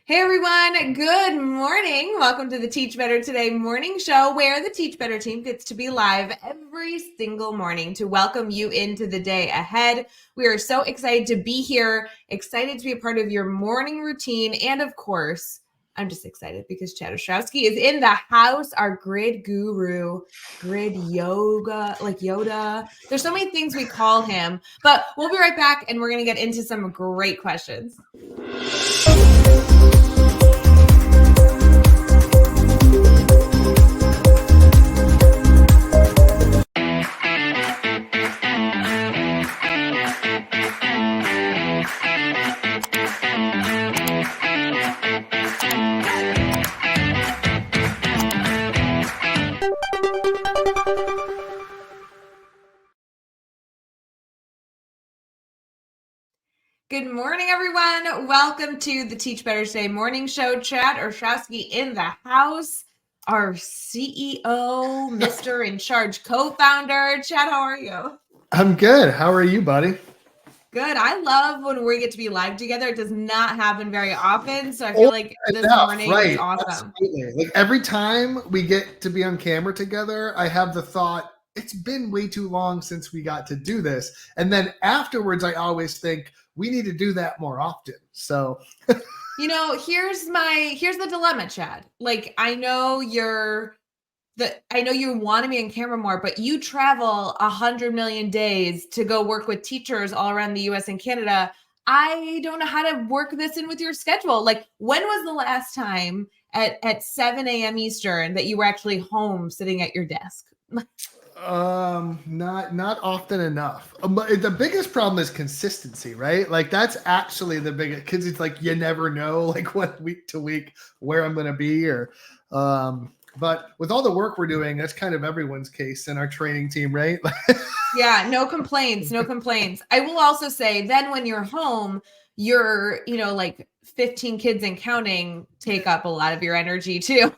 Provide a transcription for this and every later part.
Hey everyone, good morning. Welcome to the Teach Better Today morning show where the Teach Better team gets to be live every single morning to welcome you into the day ahead. We are so excited to be here, excited to be a part of your morning routine. And of course, I'm just excited because Chad Ostrowski is in the house, our grid guru, grid yoga, like Yoda. There's so many things we call him, but we'll be right back and we're going to get into some great questions. Good morning, everyone. Welcome to the Teach Better Today morning show. Chad Ostrowski in the house, our CEO, Mr. In Charge co-founder. Chad, how are you? I'm good. How are you, buddy? Good. I love when we get to be live together. It does not happen very often, so I feel like this morning is awesome. Absolutely. Like every time we get to be on camera together, I have the thought, it's been way too long since we got to do this. And then afterwards, I always think we need to do that more often. So, here's the dilemma, Chad. Like, I know you want to be on camera more, but you travel 100 million days to go work with teachers all around the US and Canada. I don't know how to work this in with your schedule. Like, when was the last time at 7 a.m. Eastern that you were actually home sitting at your desk? not often enough. But the biggest problem is consistency, right? Like that's actually the biggest, because it's like you never know, like what week to week where I'm going to be, or but with all the work we're doing, that's kind of everyone's case in our training team, right? Yeah, no complaints, no complaints. I will also say then when you're home, you're, like 15 kids and counting take up a lot of your energy too.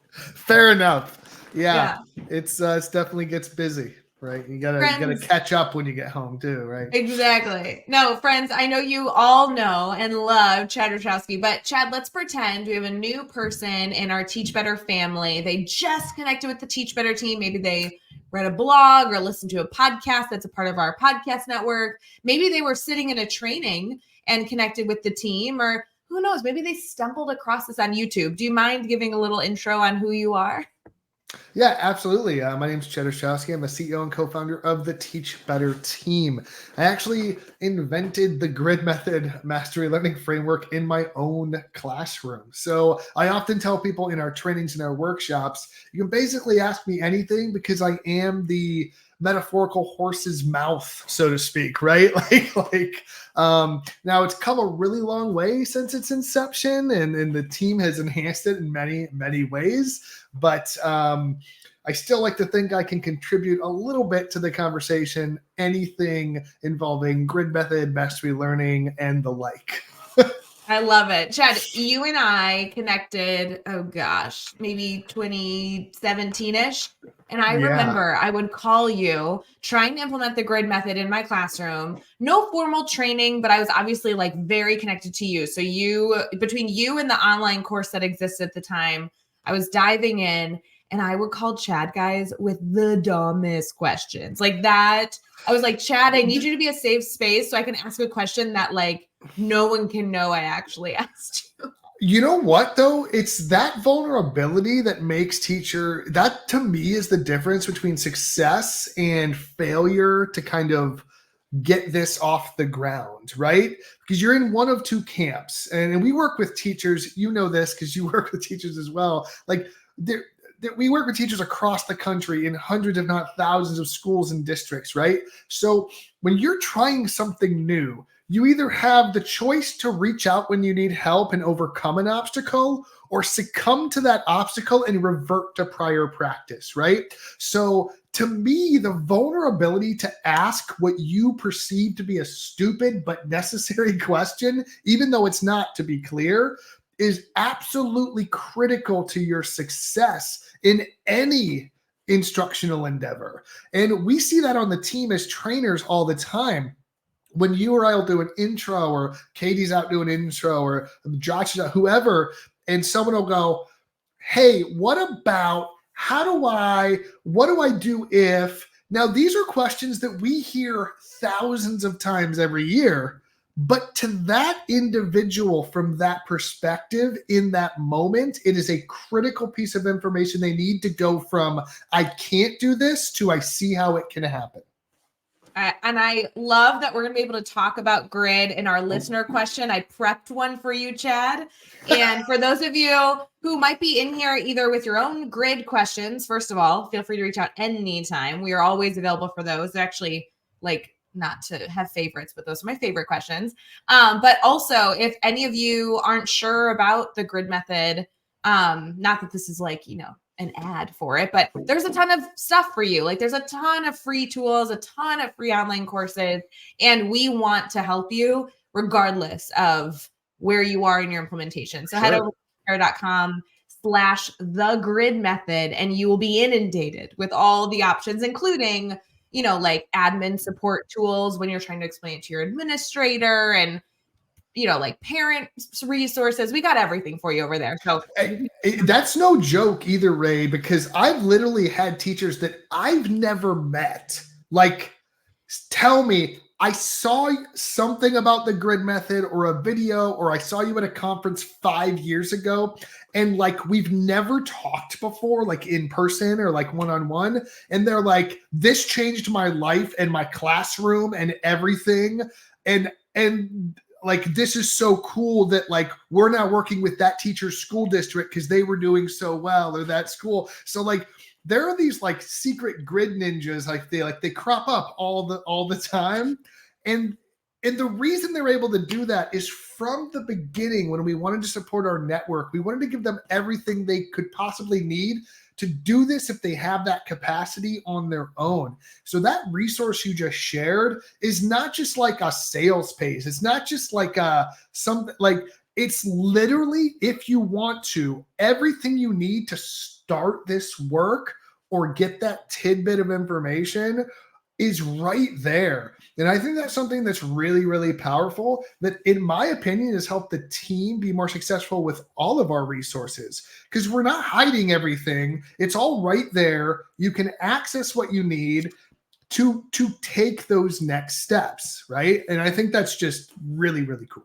Fair enough. Yeah. It's definitely gets busy, right? You gotta catch up when you get home too, right? Exactly. No, friends, I know you all know and love Chad Ostrowski, but Chad, let's pretend we have a new person in our Teach Better family. They just connected with the Teach Better team. Maybe they read a blog or listened to a podcast that's a part of our podcast network. Maybe they were sitting in a training and connected with the team, or who knows, maybe they stumbled across this on YouTube. Do you mind giving a little intro on who you are? Yeah, absolutely. My name is Chad Ostrowski. I'm the CEO and co-founder of the Teach Better team. I actually invented the grid method mastery learning framework in my own classroom. So I often tell people in our trainings and our workshops, you can basically ask me anything because I am the metaphorical horse's mouth, so to speak, right? Now it's come a really long way since its inception, and the team has enhanced it in many, many ways. But I still like to think I can contribute a little bit to the conversation, anything involving grid method, mastery learning, and the like. I love it. Chad, you and I connected, oh gosh, maybe 2017-ish. And I remember I would call you trying to implement the grid method in my classroom. No formal training, but I was obviously like very connected to you. So between you and the online course that existed at the time, I was diving in and I would call Chad guys with the dumbest questions like that. I was like, Chad, I need you to be a safe space so I can ask a question that like no one can know I actually asked you. You know what, though? It's that vulnerability that makes that to me is the difference between success and failure to kind of get this off the ground, right? Because you're in one of two camps. And we work with teachers, you know this because you work with teachers as well. Like we work with teachers across the country in hundreds, if not thousands of schools and districts, right? So when you're trying something new, you either have the choice to reach out when you need help and overcome an obstacle, or succumb to that obstacle and revert to prior practice, right? So to me, the vulnerability to ask what you perceive to be a stupid but necessary question, even though it's not, to be clear, is absolutely critical to your success in any instructional endeavor. And we see that on the team as trainers all the time. when you or I will do an intro, or Katie's out doing an intro, or Josh is out, whoever, and someone will go, hey, what do I do if, now these are questions that we hear thousands of times every year, but to that individual from that perspective in that moment, it is a critical piece of information they need to go from, I can't do this, to I see how it can happen. And I love that we're going to be able to talk about grid in our listener question. I prepped one for you, Chad. And for those of you who might be in here either with your own grid questions, first of all, feel free to reach out anytime. We are always available for those. They're actually like, not to have favorites, but those are my favorite questions. But also, if any of you aren't sure about the grid method, not that this is like, an ad for it, but there's a ton of stuff for you. Like there's a ton of free tools, a ton of free online courses, and we want to help you regardless of where you are in your implementation. So head over to educator.com/thegrid method, and you will be inundated with all the options, including, like admin support tools when you're trying to explain it to your administrator, and like parent resources. We got everything for you over there. So that's no joke either, Rae, because I've literally had teachers that I've never met like tell me, I saw something about the grid method or a video, or I saw you at a conference 5 years ago, and like we've never talked before, like in person or like one-on-one, and they're like, this changed my life and my classroom and everything, and like, this is so cool that like we're now working with that teacher's school district because they were doing so well, or that school. So like there are these like secret grid ninjas, they crop up all the time. And the reason they're able to do that is from the beginning, when we wanted to support our network, we wanted to give them everything they could possibly need to do this if they have that capacity on their own. So that resource you just shared is not just like a sales page. It's not just like it's literally, if you want to, everything you need to start this work or get that tidbit of information is right there. And I think that's something that's really, really powerful, that in my opinion has helped the team be more successful with all of our resources, because we're not hiding everything. It's all right there. You can access what you need to take those next steps, right? And I think that's just really, really cool.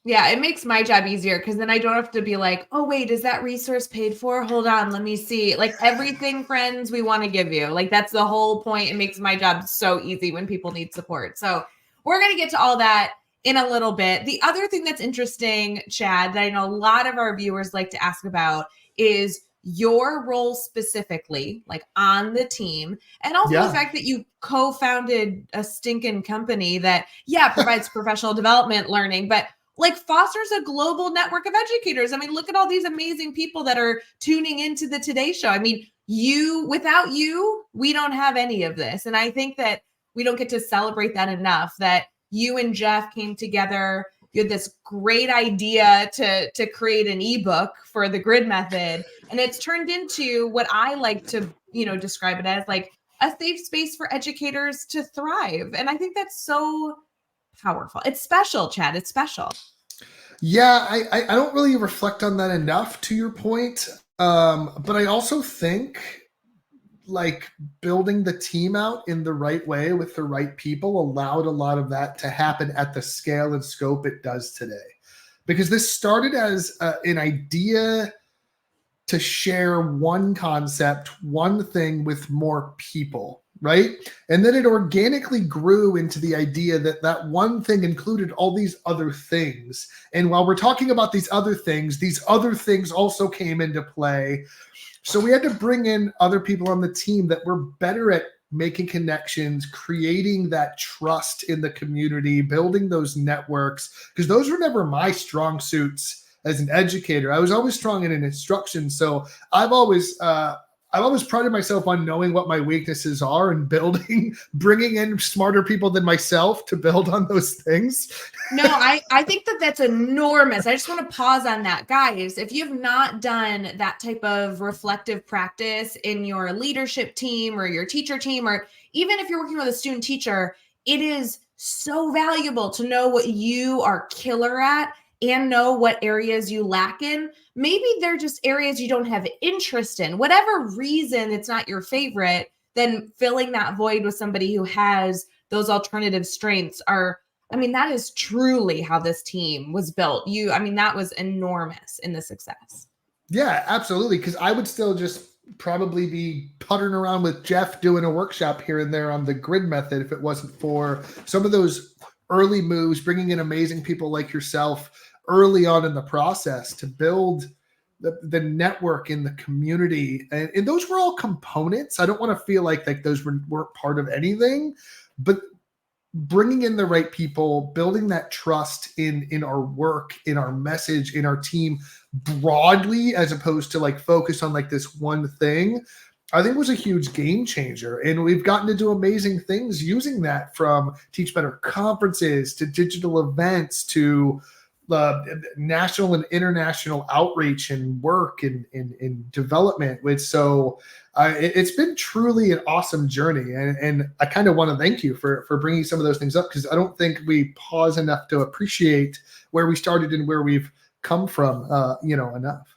Yeah, it makes my job easier, because then I don't have to be like, oh, wait, is that resource paid for? Hold on, let me see. Like everything, friends, we want to give you. Like that's the whole point. It makes my job so easy when people need support. So we're going to get to all that in a little bit. The other thing that's interesting, Chad, that I know a lot of our viewers like to ask about is your role specifically, like on the team, and also the fact that you co-founded a stinking company that, provides professional development learning, but like fosters a global network of educators. I mean, look at all these amazing people that are tuning into the Today Show. I mean, without you, we don't have any of this. And I think that we don't get to celebrate that enough, that you and Jeff came together. You had this great idea to create an ebook for the grid method. And it's turned into what I like to, describe it as like a safe space for educators to thrive. And I think that's so powerful. It's special, Chad. It's special. Yeah, I don't really reflect on that enough, to your point. But I also think like building the team out in the right way with the right people allowed a lot of that to happen at the scale and scope it does today. Because this started as an idea to share one concept, one thing with more people, right? And then it organically grew into the idea that that one thing included all these other things. And while we're talking about these other things also came into play. So we had to bring in other people on the team that were better at making connections, creating that trust in the community, building those networks, because those were never my strong suits as an educator. I was always strong in an instruction. So I've always prided myself on knowing what my weaknesses are and bringing in smarter people than myself to build on those things. No, I think that's enormous. I just want to pause on that. Guys, if you've not done that type of reflective practice in your leadership team or your teacher team, or even if you're working with a student teacher, it is so valuable to know what you are killer at and know what areas you lack in. Maybe they're just areas you don't have interest in. Whatever reason it's not your favorite, then filling that void with somebody who has those alternative strengths that is truly how this team was built. That was enormous in the success. Yeah, absolutely. Because I would still just probably be puttering around with Jeff doing a workshop here and there on the grid method if it wasn't for some of those early moves, bringing in amazing people like yourself early on in the process to build the network in the community. And those were all components. I don't want to feel like those weren't part of anything, but bringing in the right people, building that trust in our work, in our message, in our team broadly, as opposed to like focus on like this one thing, I think was a huge game changer. And we've gotten to do amazing things using that, from Teach Better conferences to digital events to national and international outreach and work and development. It's been truly an awesome journey. And I kind of want to thank you for bringing some of those things up, because I don't think we pause enough to appreciate where we started and where we've come from, enough.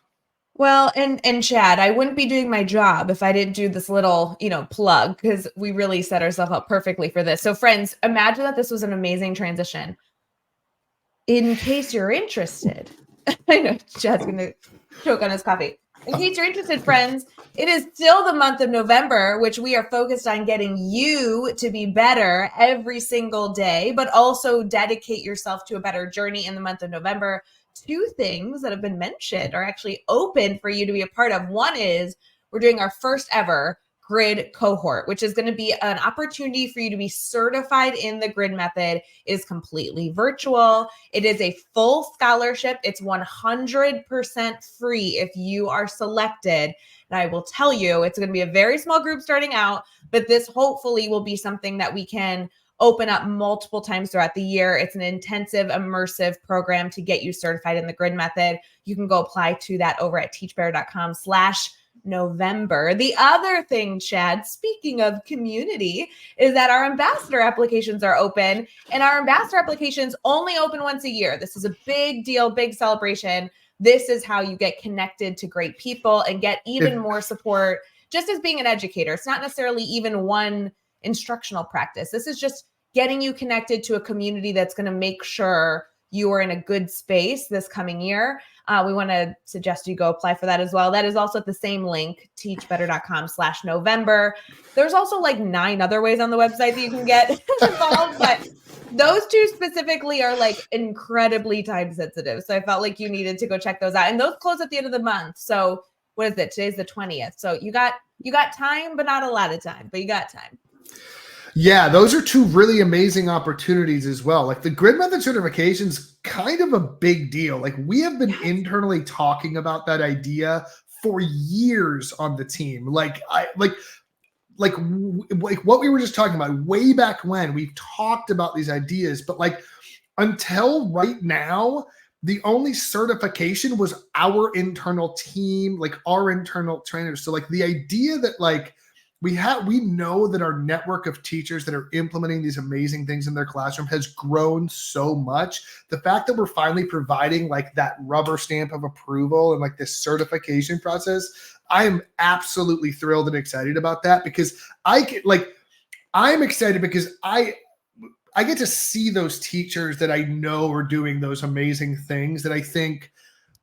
Well, and Chad, I wouldn't be doing my job if I didn't do this little, plug, because we really set ourselves up perfectly for this. So friends, imagine that this was an amazing transition. In case you're interested, I know Chad's going to choke on his coffee. In case you're interested, friends, it is still the month of November, which we are focused on getting you to be better every single day, but also dedicate yourself to a better journey in the month of November. 2 things that have been mentioned are actually open for you to be a part of. One is we're doing our first ever grid cohort, which is going to be an opportunity for you to be certified in the grid method. It is completely virtual. It is a full scholarship. It's 100% free if you are selected. And I will tell you, it's going to be a very small group starting out, but this hopefully will be something that we can open up multiple times throughout the year. It's an intensive, immersive program to get you certified in the grid method. You can go apply to that over at teachbetter.com/November. The other thing, Chad, speaking of community, is that our ambassador applications are open, and our ambassador applications only open once a year. This is a big deal, big celebration. This is how you get connected to great people and get even more support just as being an educator. It's not necessarily even one instructional practice. This is just getting you connected to a community that's going to make sure you are in a good space this coming year. We want to suggest you go apply for that as well. That is also at the same link, teachbetter.com/November. There's also like 9 other ways on the website that you can get involved, but those 2 specifically are like incredibly time sensitive. So I felt like you needed to go check those out. And those close at the end of the month. So what is it? Today's the 20th. So you got time, but not a lot of time, but you got time. Yeah, those are 2 really amazing opportunities as well. Like the grid method certification's kind of a big deal. Like we have been internally talking about that idea for years on the team. Like what we were just talking about way back when, we've talked about these ideas, but like until right now, the only certification was our internal team, like our internal trainers. So like the idea that like we know that our network of teachers that are implementing these amazing things in their classroom has grown so much. The fact that we're finally providing like that rubber stamp of approval and like this certification process, I am absolutely thrilled and excited about that, because I'm excited because I get to see those teachers that I know are doing those amazing things that I think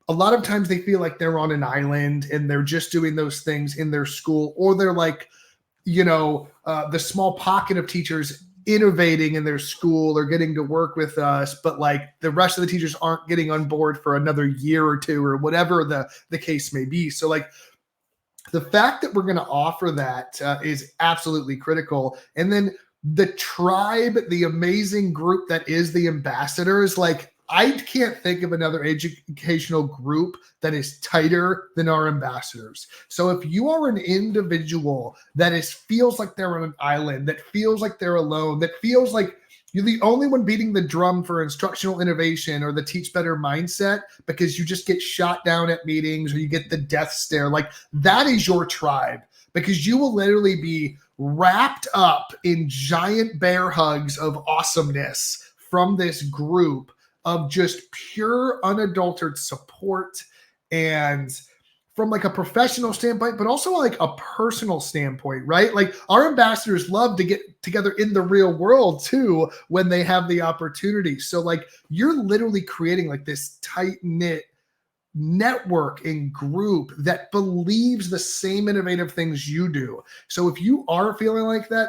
a lot of times they feel like they're on an island and they're just doing those things in their school, or they're like, the small pocket of teachers innovating in their school or getting to work with us, but like the rest of the teachers aren't getting on board for another year or 2 or whatever the case may be. So like the fact that we're going to offer that is absolutely critical. And then the tribe, the amazing group that is the ambassadors, like I can't think of another educational group that is tighter than our ambassadors. So if you are an individual that feels like they're on an island, that feels like they're alone, that feels like you're the only one beating the drum for instructional innovation or the teach better mindset because you just get shot down at meetings or you get the death stare, like that is your tribe, because you will literally be wrapped up in giant bear hugs of awesomeness from this group of just pure unadulterated support, and from like a professional standpoint, but also like a personal standpoint, right? Like our ambassadors love to get together in the real world too when they have the opportunity. So like you're literally creating like this tight knit network and group that believes the same innovative things you do. So if you are feeling like that,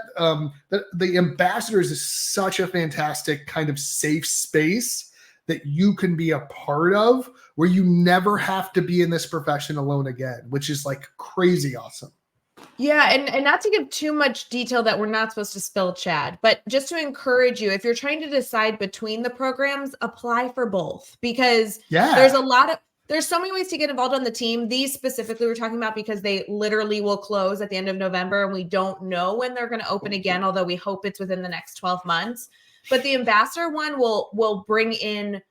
the ambassadors is such a fantastic kind of safe space that you can be a part of, where you never have to be in this profession alone again, which is like crazy awesome. Yeah, and not to give too much detail that we're not supposed to spill, Chad, but just to encourage you, if you're trying to decide between the programs, apply for both, because there's so many ways to get involved on the team. These specifically we're talking about because they literally will close at the end of November, and we don't know when they're going to open again, although we hope it's within the next 12 months. But the ambassador one will bring in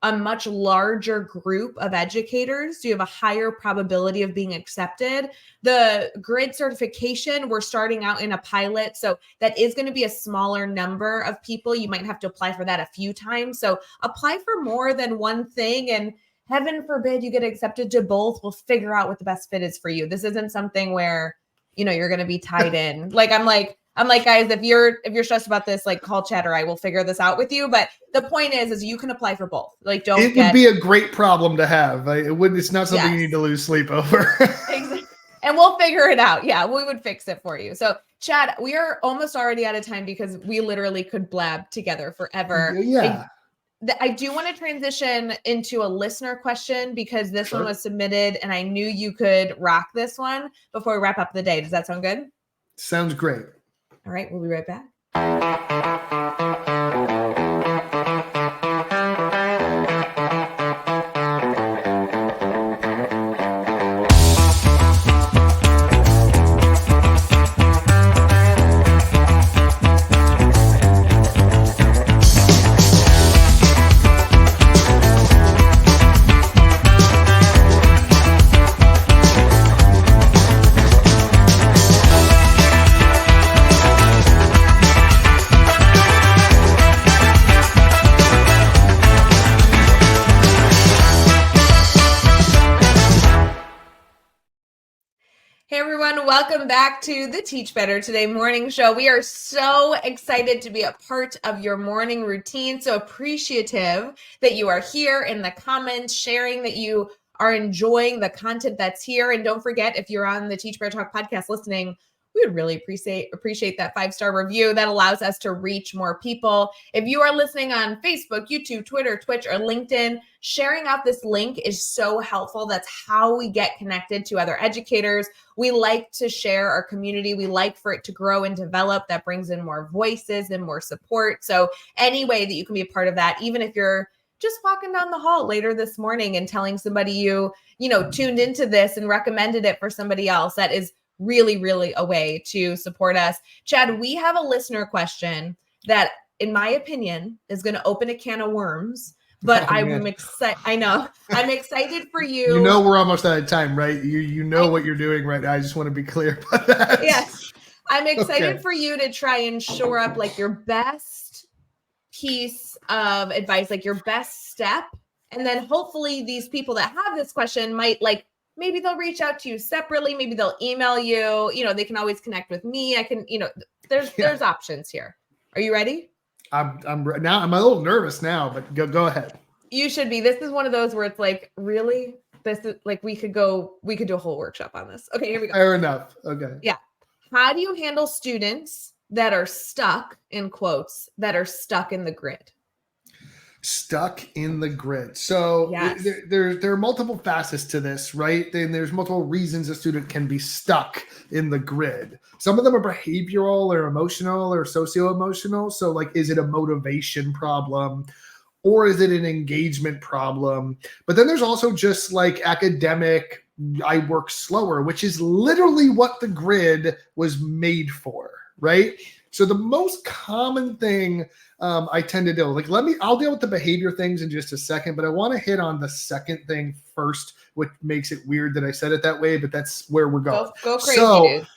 a much larger group of educators. So you have a higher probability of being accepted. The grid certification, we're starting out in a pilot. So that is going to be a smaller number of people. You might have to apply for that a few times. So apply for more than one thing, and heaven forbid you get accepted to both. We'll figure out what the best fit is for you. This isn't something where, you're going to be tied in. I'm like, guys, if you're stressed about this, like call Chad or I will figure this out with you. But the point is you can apply for both. Like, would be a great problem to have. It's not something you need to lose sleep over. Exactly. And we'll figure it out. Yeah, we would fix it for you. So Chad, we are almost already out of time because we literally could blab together forever. Yeah. I do want to transition into a listener question because this one was submitted and I knew you could rock this one before we wrap up the day. Does that sound good? Sounds great. All right, we'll be right back. Welcome back to the Teach Better Today morning show. We are so excited to be a part of your morning routine. So appreciative that you are here in the comments, sharing that you are enjoying the content that's here. And don't forget, if you're on the Teach Better Talk podcast listening, we would really appreciate that 5-star review. That allows us to reach more people. If you are listening on Facebook, YouTube, Twitter, Twitch, or LinkedIn, sharing out this link is so helpful. That's how we get connected to other educators. We like to share our community. We like for it to grow and develop. That brings in more voices and more support. So any way that you can be a part of that, even if you're just walking down the hall later this morning and telling somebody you tuned into this and recommended it for somebody else, that is really, really a way to support us. Chad, we have a listener question that, in my opinion, is going to open a can of worms, but I'm excited. I know. I'm excited for you. We're almost out of time, right? You know what you're doing right now. I just want to be clear about that. Yes. I'm excited for you to try and shore up like your best piece of advice, like your best step. And then hopefully these people that have this question might maybe they'll reach out to you separately. Maybe they'll email you. They can always connect with me. I can, there's options here. Are you ready? I'm now. I'm a little nervous now, but go ahead. You should be. This is one of those where it's like, really? This is like, we could do a whole workshop on this. Okay, here we go. Fair enough. Okay. Yeah. How do you handle students that are stuck, in quotes, that are stuck in the grid? Stuck in the grid. So yes. there are multiple facets to this, right? And there's multiple reasons a student can be stuck in the grid. Some of them are behavioral or emotional or socio-emotional. So like, is it a motivation problem or is it an engagement problem? But then there's also just like academic, I work slower, which is literally what the grid was made for, right? So the most common thing I tend to do, I'll deal with the behavior things in just a second, but I want to hit on the second thing first, which makes it weird that I said it that way, but that's where we're going. Go crazy, dude.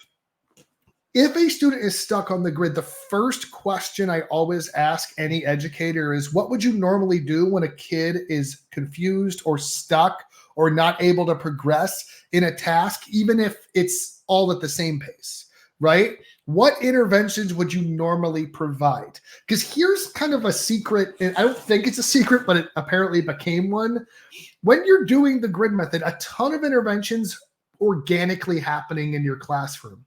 If a student is stuck on the grid, the first question I always ask any educator is, what would you normally do when a kid is confused or stuck or not able to progress in a task, even if it's all at the same pace, right? What interventions would you normally provide? Because here's kind of a secret, and I don't think it's a secret, but it apparently became one. When you're doing the grid method, a ton of interventions organically happening in your classroom.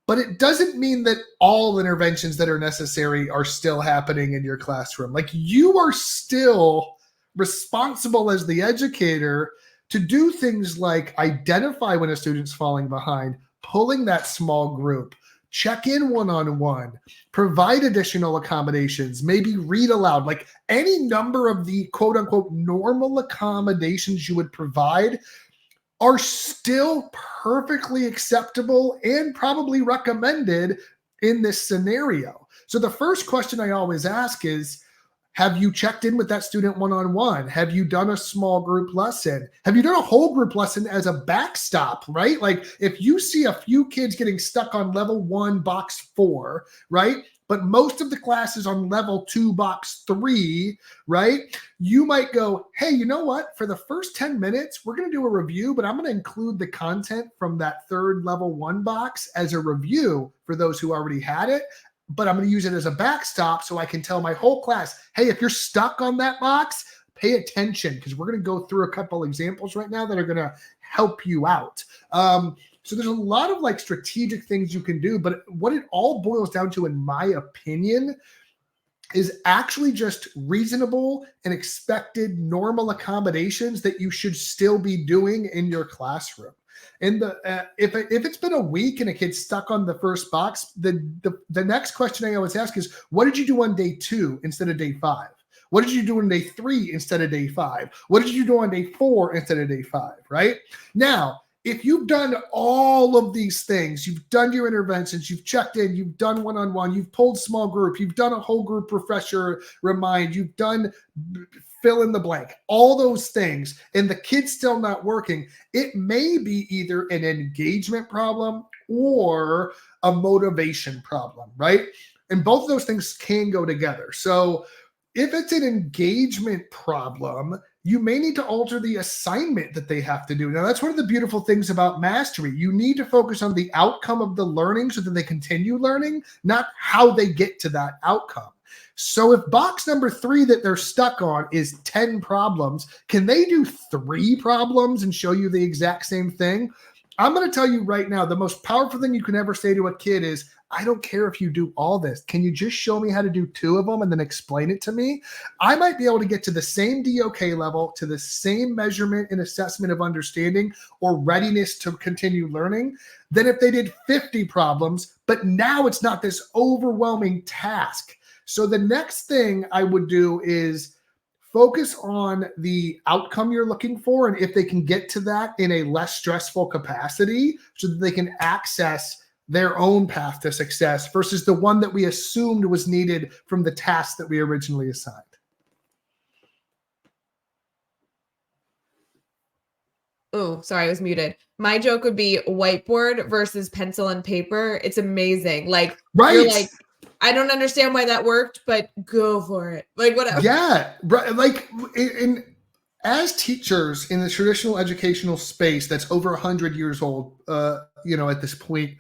But it doesn't mean that all interventions that are necessary are still happening in your classroom. Like, you are still responsible as the educator to do things like identify when a student's falling behind, pulling that small group, check in one-on-one, provide additional accommodations, maybe read aloud, like any number of the quote unquote normal accommodations you would provide are still perfectly acceptable and probably recommended in this scenario. So the first question I always ask is, have you checked in with that student one-on-one? Have you done a small group lesson? Have you done a whole group lesson as a backstop, right? Like, if you see a few kids getting stuck on level 1, box 4, right? But most of the class is on level 2, box 3, right? You might go, hey, you know what? For the first 10 minutes, we're going to do a review, but I'm going to include the content from that third level 1 box as a review for those who already had it. But I'm going to use it as a backstop so I can tell my whole class, hey, if you're stuck on that box, pay attention, because we're going to go through a couple examples right now that are going to help you out. So there's a lot of like strategic things you can do, but what it all boils down to, in my opinion, is actually just reasonable and expected normal accommodations that you should still be doing in your classroom. And if it's been a week and a kid's stuck on the first box, the next question I always ask is, what did you do on day 2 instead of day 5? What did you do on day 3 instead of day 5? What did you do on day 4 instead of day 5, right? Now, if you've done all of these things, you've done your interventions, you've checked in, you've done one-on-one, you've pulled small group, you've done a whole group refresher remind, you've done fill in the blank, all those things, and the kid's still not working, it may be either an engagement problem or a motivation problem, right? And both of those things can go together. So if it's an engagement problem, you may need to alter the assignment that they have to do. Now, that's one of the beautiful things about mastery. You need to focus on the outcome of the learning so that they continue learning, not how they get to that outcome. So if box number 3 that they're stuck on is 10 problems, can they do 3 problems and show you the exact same thing? I'm going to tell you right now, the most powerful thing you can ever say to a kid is, I don't care if you do all this. Can you just show me how to do 2 of them and then explain it to me? I might be able to get to the same DOK level, to the same measurement and assessment of understanding or readiness to continue learning than if they did 50 problems, but now it's not this overwhelming task. So the next thing I would do is focus on the outcome you're looking for and if they can get to that in a less stressful capacity so that they can access their own path to success versus the one that we assumed was needed from the task that we originally assigned. Oh, sorry, I was muted. My joke would be whiteboard versus pencil and paper. It's amazing. Like, right. You're like, I don't understand why that worked, but go for it. Like, whatever. Yeah. Right. Like, as teachers in the traditional educational space that's over 100 years old, at this point,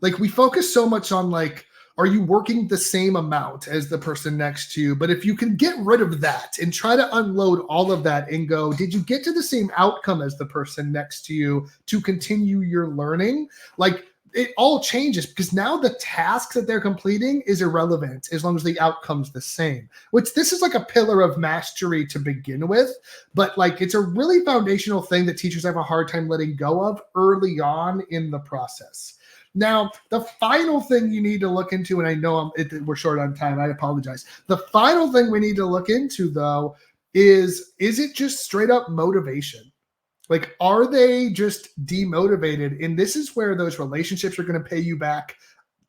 like, we focus so much on, like, are you working the same amount as the person next to you? But if you can get rid of that and try to unload all of that and go, did you get to the same outcome as the person next to you to continue your learning? Like, it all changes because now the task that they're completing is irrelevant as long as the outcome's the same, which this is like a pillar of mastery to begin with. But like, it's a really foundational thing that teachers have a hard time letting go of early on in the process. Now, the final thing you need to look into, and I know we're short on time, I apologize. The final thing we need to look into, though, is it just straight up motivation? Like, are they just demotivated? And this is where those relationships are going to pay you back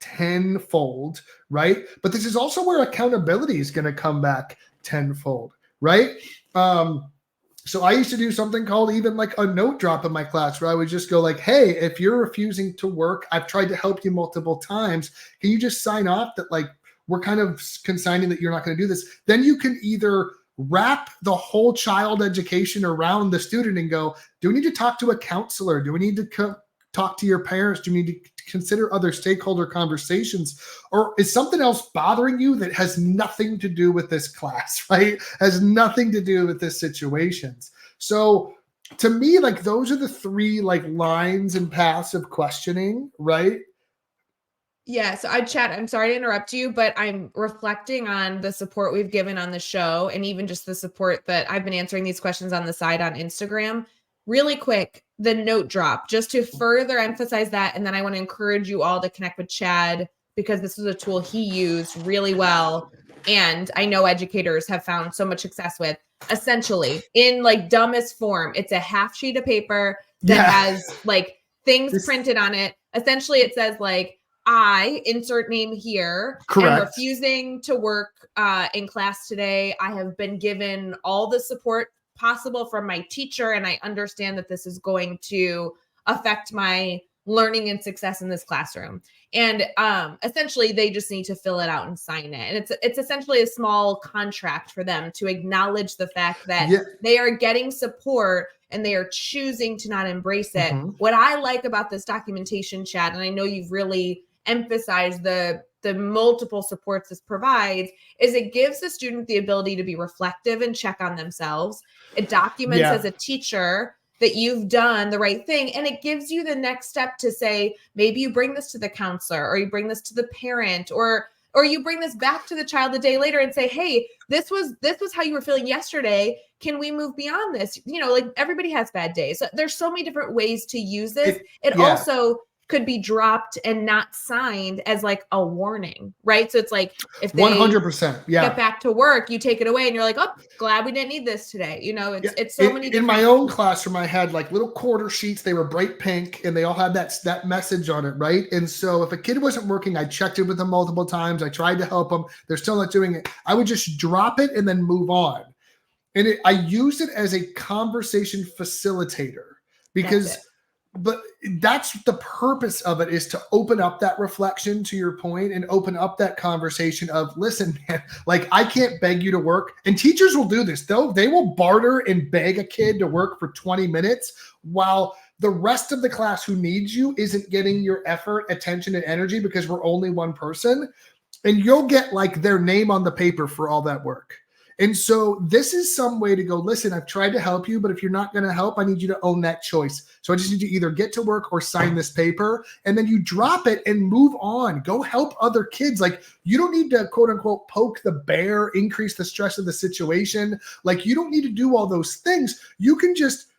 tenfold, right? But this is also where accountability is going to come back tenfold, right? So I used to do something called even like a note drop in my class where I would just go like, hey, if you're refusing to work, I've tried to help you multiple times. Can you just sign off that like we're kind of consigning that you're not going to do this? Then you can either wrap the whole child education around the student and go, do we need to talk to a counselor? Do we need to talk to your parents? Do we need to consider other stakeholder conversations? Or is something else bothering you that has nothing to do with this class, right? Has nothing to do with this situations. So to me, like those are the three like lines and paths of questioning, right? Yeah, so Chad, I'm sorry to interrupt you, but I'm reflecting on the support we've given on the show and even just the support that I've been answering these questions on the side on Instagram. Really quick, the note drop, just to further emphasize that. And then I want to encourage you all to connect with Chad because this is a tool he used really well. And I know educators have found so much success with. Essentially, in like dumbest form, it's a half sheet of paper that has like things printed on it. Essentially, it says like, I insert name here and refusing to work in class today. I have been given all the support possible from my teacher, and I understand that this is going to affect my learning and success in this classroom. And essentially, they just need to fill it out and sign it. And it's essentially a small contract for them to acknowledge the fact that they are getting support and they are choosing to not embrace it. What I like about this documentation, Chad, and I know you've really emphasized the multiple supports this provides, is it gives the student the ability to be reflective and check on themselves. It documents as a teacher that you've done the right thing. And it gives you the next step to say, maybe you bring this to the counselor or you bring this to the parent or you bring this back to the child a day later and say, hey, this was how you were feeling yesterday. Can we move beyond this? You know, like everybody has bad days. So there's so many different ways to use this. It also could be dropped and not signed as like a warning, right? So it's like if they 100%, get back to work, you take it away and you're like, oh, glad we didn't need this today. You know, it's so many different. In my own classroom, I had like little quarter sheets. They were bright pink and they all had that message on it, right? And so if a kid wasn't working, I checked in with them multiple times. I tried to help them. They're still not doing it. I would just drop it and then move on. And I used it as a conversation facilitator because but that's the purpose of it, is to open up that reflection, to your point, and open up that conversation of, listen, man, like I can't beg you to work. And teachers will do this, though. They will barter and beg a kid to work for 20 minutes while the rest of the class who needs you isn't getting your effort, attention, and energy because we're only one person. And you'll get like their name on the paper for all that work. And so this is some way to go, listen, I've tried to help you, but if you're not going to help, I need you to own that choice. So I just need you to either get to work or sign this paper. And then you drop it and move on. Go help other kids. Like you don't need to, quote unquote, poke the bear, increase the stress of the situation. Like you don't need to do all those things. You can just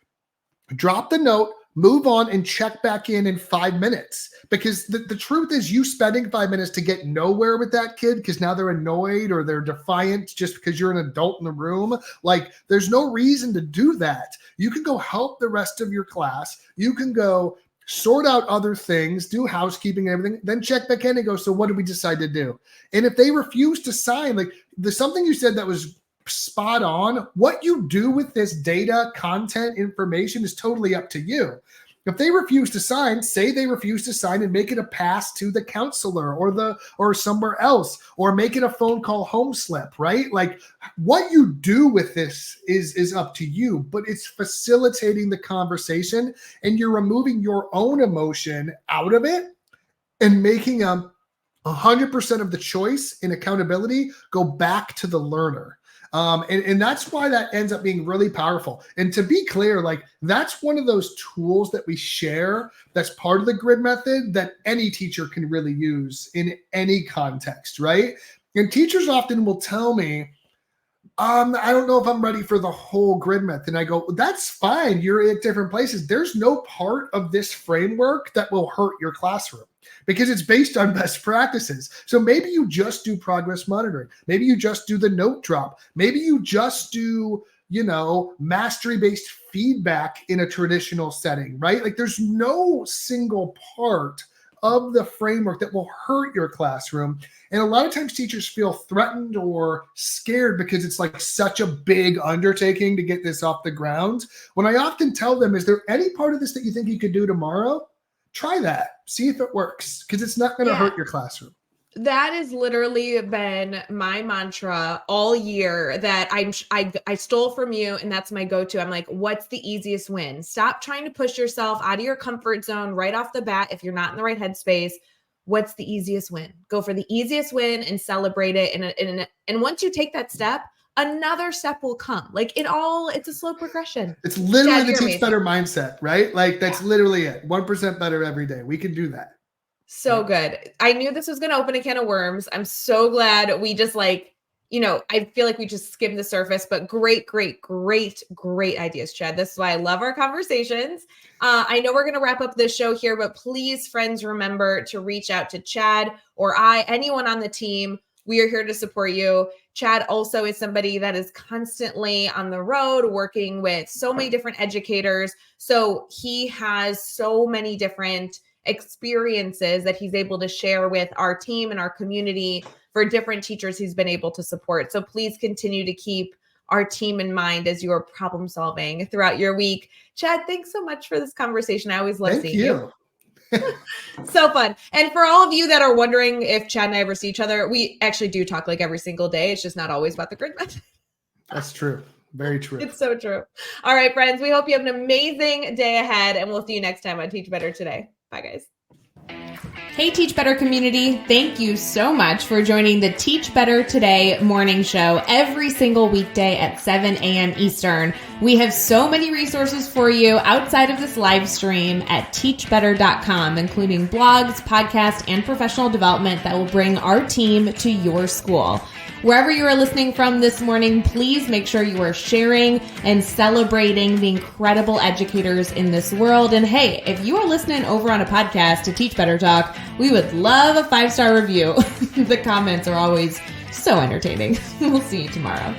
drop the note, move on, and check back in 5 minutes. Because the truth is, you spending 5 minutes to get nowhere with that kid because now they're annoyed or they're defiant just because you're an adult in the room. Like there's no reason to do that. You can go help the rest of your class. You can go sort out other things, do housekeeping and everything, then check back in and go, so what did we decide to do? And if they refuse to sign, like there's something you said that was spot on. What you do with this data, content, information is totally up to you. If they refuse to sign, say they refuse to sign and make it a pass to the counselor or somewhere else, or make it a phone call home slip, right? Like what you do with this is up to you, but it's facilitating the conversation and you're removing your own emotion out of it and making 100% of the choice and accountability go back to the learner. And that's why that ends up being really powerful. And to be clear, like that's one of those tools that we share that's part of the grid method that any teacher can really use in any context, right? And teachers often will tell me, I don't know if I'm ready for the whole grid method. And I go, that's fine. You're at different places. There's no part of this framework that will hurt your classroom because it's based on best practices. So maybe you just do progress monitoring. Maybe you just do the note drop. Maybe you just do, mastery-based feedback in a traditional setting, right? Like there's no single part of the framework that will hurt your classroom. And a lot of times teachers feel threatened or scared because it's like such a big undertaking to get this off the ground. When I often tell them, is there any part of this that you think you could do tomorrow? Try that. See if it works, because it's not going to hurt your classroom. That has literally been my mantra all year that I stole from you, and that's my go-to. I'm like, what's the easiest win? Stop trying to push yourself out of your comfort zone right off the bat if you're not in the right headspace. What's the easiest win? Go for the easiest win and celebrate it. And once you take that step, another step will come. Like it's a slow progression. It's literally the Teach Better mindset, right? Like that's literally it. 1% better every day. We can do that. So good. I knew this was going to open a can of worms. I'm so glad we just I feel like we just skimmed the surface, but great ideas, Chad. This is why I love our conversations. I know we're going to wrap up this show here, but please, friends, remember to reach out to Chad or anyone on the team. We are here to support you. Chad also is somebody that is constantly on the road working with so many different educators. So he has so many different experiences that he's able to share with our team and our community for different teachers he's been able to support. So please continue to keep our team in mind as you're problem solving throughout your week. Chad, thanks so much for this conversation. I always love seeing you. So fun. And for all of you that are wondering if Chad and I ever see each other, we actually do talk like every single day. It's just not always about the grid method. That's true. Very true. It's so true. All right, friends, we hope you have an amazing day ahead, and we'll see you next time on Teach Better Today. Bye, guys. Hey, Teach Better community. Thank you so much for joining the Teach Better Today morning show every single weekday at 7 a.m. Eastern. We have so many resources for you outside of this live stream at teachbetter.com, including blogs, podcasts, and professional development that will bring our team to your school. Wherever you are listening from this morning, please make sure you are sharing and celebrating the incredible educators in this world. And hey, if you are listening over on a podcast to Teach Better Talk, we would love a 5-star review. The comments are always so entertaining. We'll see you tomorrow.